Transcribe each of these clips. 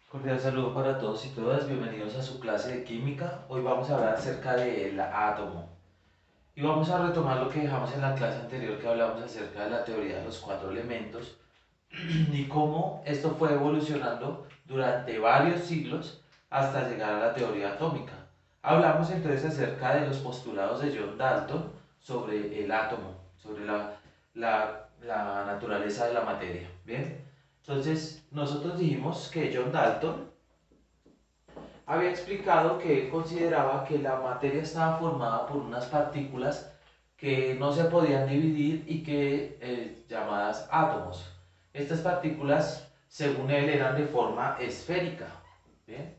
Cordial saludo para todos y todas, bienvenidos a su clase de química. Hoy vamos a hablar acerca del átomo y vamos a retomar lo que dejamos en la clase anterior que hablamos acerca de la teoría de los cuatro elementos y cómo esto fue evolucionando durante varios siglos hasta llegar a la teoría atómica. Hablamos entonces acerca de los postulados de John Dalton sobre el átomo, sobre la naturaleza de la materia. Bien, entonces nosotros dijimos que John Dalton había explicado que él consideraba que la materia estaba formada por unas partículas que no se podían dividir y que llamadas átomos. Estas partículas, según él, eran de forma esférica, ¿bien?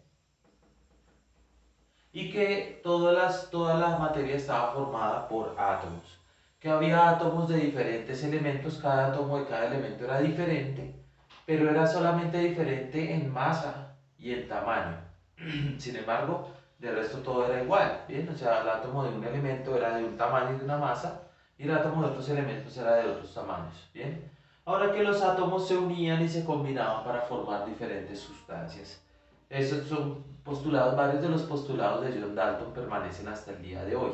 Y que toda la materia estaba formada por átomos. Que había átomos de diferentes elementos, cada átomo de cada elemento era diferente, pero era solamente diferente en masa y en tamaño. Sin embargo, de resto todo era igual, ¿bien? O sea, el átomo de un elemento era de un tamaño y de una masa, y el átomo de otros elementos era de otros tamaños, ¿bien? Ahora que los átomos se unían y se combinaban para formar diferentes sustancias. Esos son postulados, varios de los postulados de John Dalton permanecen hasta el día de hoy,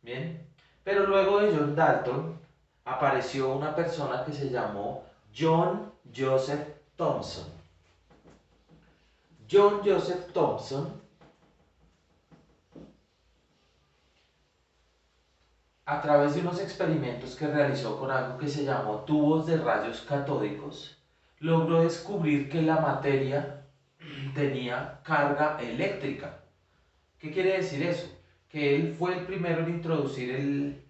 ¿bien? Pero luego de John Dalton apareció una persona que se llamó John Joseph Thomson. John Joseph Thomson, a través de unos experimentos que realizó con algo que se llamó tubos de rayos catódicos, logró descubrir que la materia tenía carga eléctrica. ¿Qué quiere decir eso? Que él fue el primero en introducir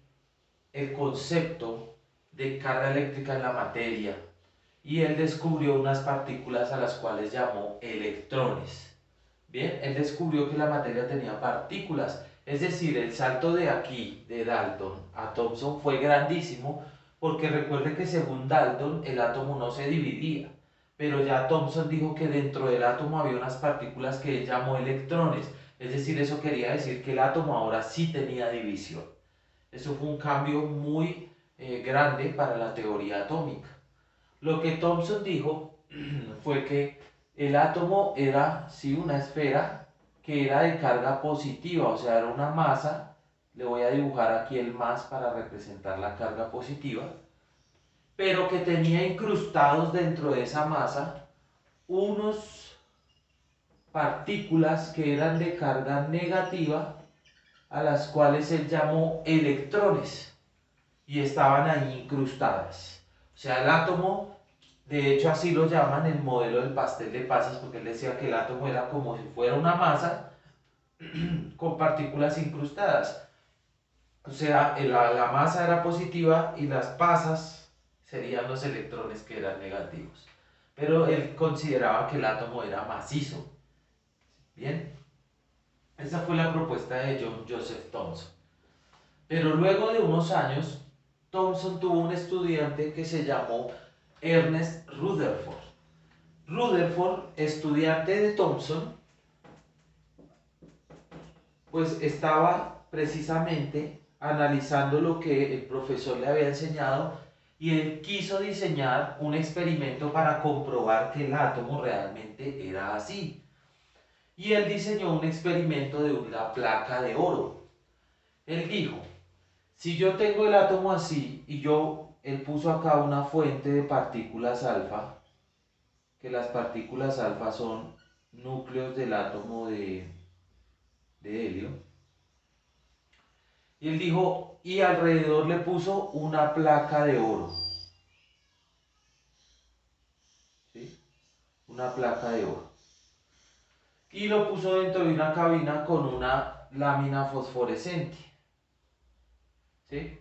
el concepto de carga eléctrica en la materia y él descubrió unas partículas a las cuales llamó electrones. Bien, él descubrió que la materia tenía partículas, es decir, el salto de aquí, de Dalton a Thomson, fue grandísimo, porque recuerde que según Dalton el átomo no se dividía, pero ya Thomson dijo que dentro del átomo había unas partículas que él llamó electrones, es decir, eso quería decir que el átomo ahora sí tenía división. Eso fue un cambio muy grande para la teoría atómica. Lo que Thomson dijo fue que el átomo era, sí, una esfera que era de carga positiva, o sea, era una masa. Le voy a dibujar aquí el más para representar la carga positiva, pero que tenía incrustados dentro de esa masa unos partículas que eran de carga negativa, a las cuales él llamó electrones, y estaban ahí incrustadas. O sea, el átomo, de hecho así lo llaman el modelo del pastel de pasas, porque él decía que el átomo era como si fuera una masa con partículas incrustadas. O sea, la masa era positiva y las pasas serían los electrones que eran negativos. Pero él consideraba que el átomo era macizo. Bien, esa fue la propuesta de John Joseph Thomson. Pero luego de unos años, Thomson tuvo un estudiante que se llamó Ernest Rutherford. Rutherford, estudiante de Thomson, pues estaba precisamente analizando lo que el profesor le había enseñado y él quiso diseñar un experimento para comprobar que el átomo realmente era así. Y él diseñó un experimento de una placa de oro. Él dijo, si yo tengo el átomo así y él puso acá una fuente de partículas alfa, que las partículas alfa son núcleos del átomo de helio, y él dijo, y alrededor le puso una placa de oro, ¿sí? Una placa de oro. Y lo puso dentro de una cabina con una lámina fosforescente, ¿sí?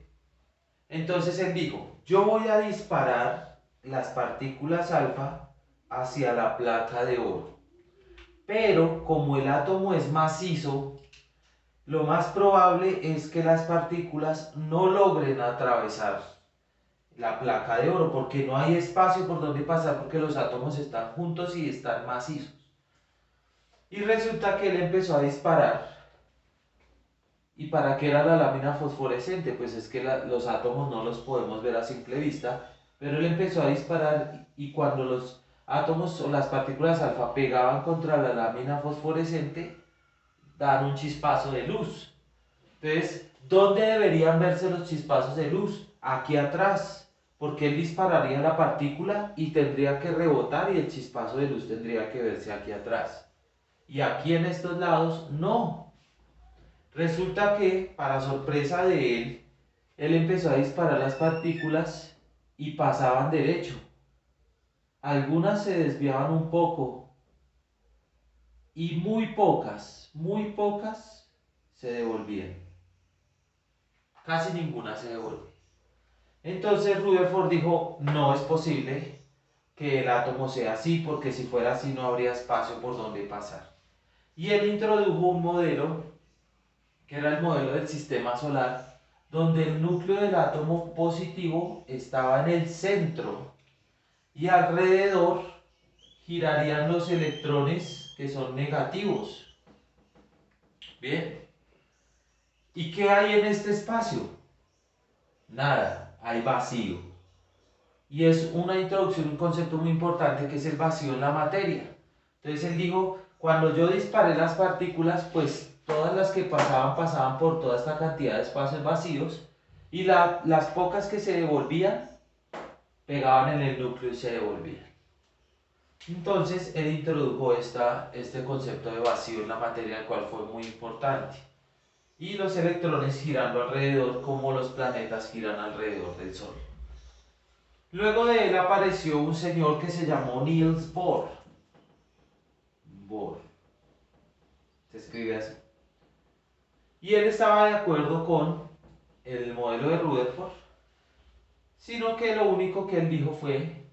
Entonces él dijo, yo voy a disparar las partículas alfa hacia la placa de oro. Pero como el átomo es macizo, lo más probable es que las partículas no logren atravesar la placa de oro porque no hay espacio por donde pasar porque los átomos están juntos y están macizos. Y resulta que él empezó a disparar. ¿Y para qué era la lámina fosforescente? Pues es que los átomos no los podemos ver a simple vista, pero él empezó a disparar y cuando los átomos o las partículas alfa pegaban contra la lámina fosforescente, dan un chispazo de luz. Entonces, ¿dónde deberían verse los chispazos de luz? Aquí atrás, porque él dispararía la partícula y tendría que rebotar y el chispazo de luz tendría que verse aquí atrás. Y aquí en estos lados, no. Resulta que, para sorpresa de él empezó a disparar las partículas y pasaban derecho. Algunas se desviaban un poco y muy pocas se devolvían. Casi ninguna se devuelve. Entonces Rutherford dijo, no es posible que el átomo sea así, porque si fuera así no habría espacio por donde pasar. Y él introdujo un modelo, que era el modelo del sistema solar, donde el núcleo del átomo positivo estaba en el centro y alrededor girarían los electrones que son negativos. Bien. ¿Y qué hay en este espacio? Nada, hay vacío. Y es una introducción, un concepto muy importante que es el vacío en la materia. Entonces él dijo, cuando yo disparé las partículas, pues todas las que pasaban por toda esta cantidad de espacios vacíos y las pocas que se devolvían, pegaban en el núcleo y se devolvían. Entonces él introdujo este concepto de vacío en la materia, el cual fue muy importante. Y los electrones girando alrededor como los planetas giran alrededor del Sol. Luego de él apareció un señor que se llamó Niels Bohr. Bohr. Se escribe así. Y él estaba de acuerdo con el modelo de Rutherford, sino que lo único que él dijo fue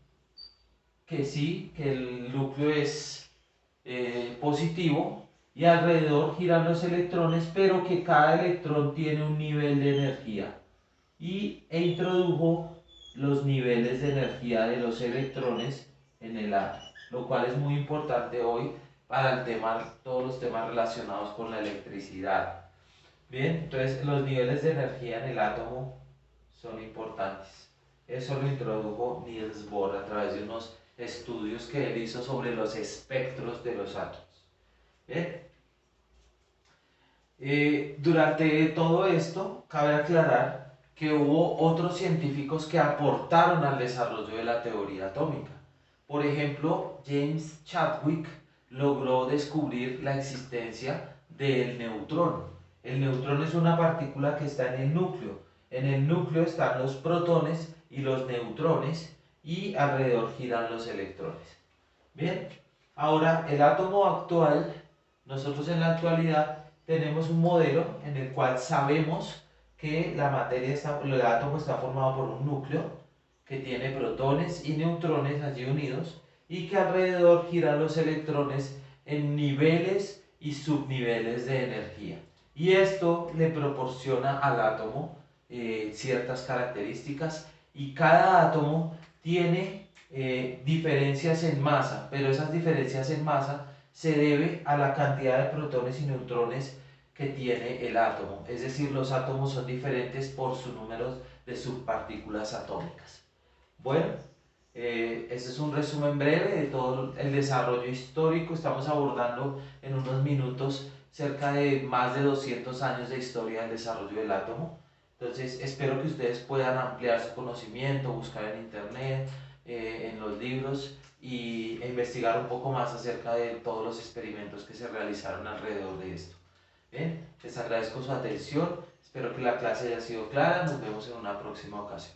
que sí, que el núcleo es positivo y alrededor giran los electrones, pero que cada electrón tiene un nivel de energía. E introdujo los niveles de energía de los electrones en el átomo, lo cual es muy importante hoy para todos los temas relacionados con la electricidad. Bien, entonces los niveles de energía en el átomo son importantes. Eso lo introdujo Niels Bohr a través de unos estudios que él hizo sobre los espectros de los átomos. Bien. Durante todo esto, cabe aclarar que hubo otros científicos que aportaron al desarrollo de la teoría atómica. Por ejemplo, James Chadwick logró descubrir la existencia del neutrón. El neutrón es una partícula que está en el núcleo. En el núcleo están los protones y los neutrones y alrededor giran los electrones. Bien, ahora el átomo actual, nosotros en la actualidad tenemos un modelo en el cual sabemos que el átomo está formado por un núcleo que tiene protones y neutrones allí unidos y que alrededor giran los electrones en niveles y subniveles de energía. Y esto le proporciona al átomo ciertas características y cada átomo tiene diferencias en masa, pero esas diferencias en masa se debe a la cantidad de protones y neutrones que tiene el átomo. Es decir, los átomos son diferentes por su número de subpartículas atómicas. Bueno, este es un resumen breve de todo el desarrollo histórico. Estamos abordando en unos minutos cerca de más de 200 años de historia del desarrollo del átomo. Entonces, espero que ustedes puedan ampliar su conocimiento, buscar en internet, en los libros e investigar un poco más acerca de todos los experimentos que se realizaron alrededor de esto. Bien, les agradezco su atención, espero que la clase haya sido clara, nos vemos en una próxima ocasión.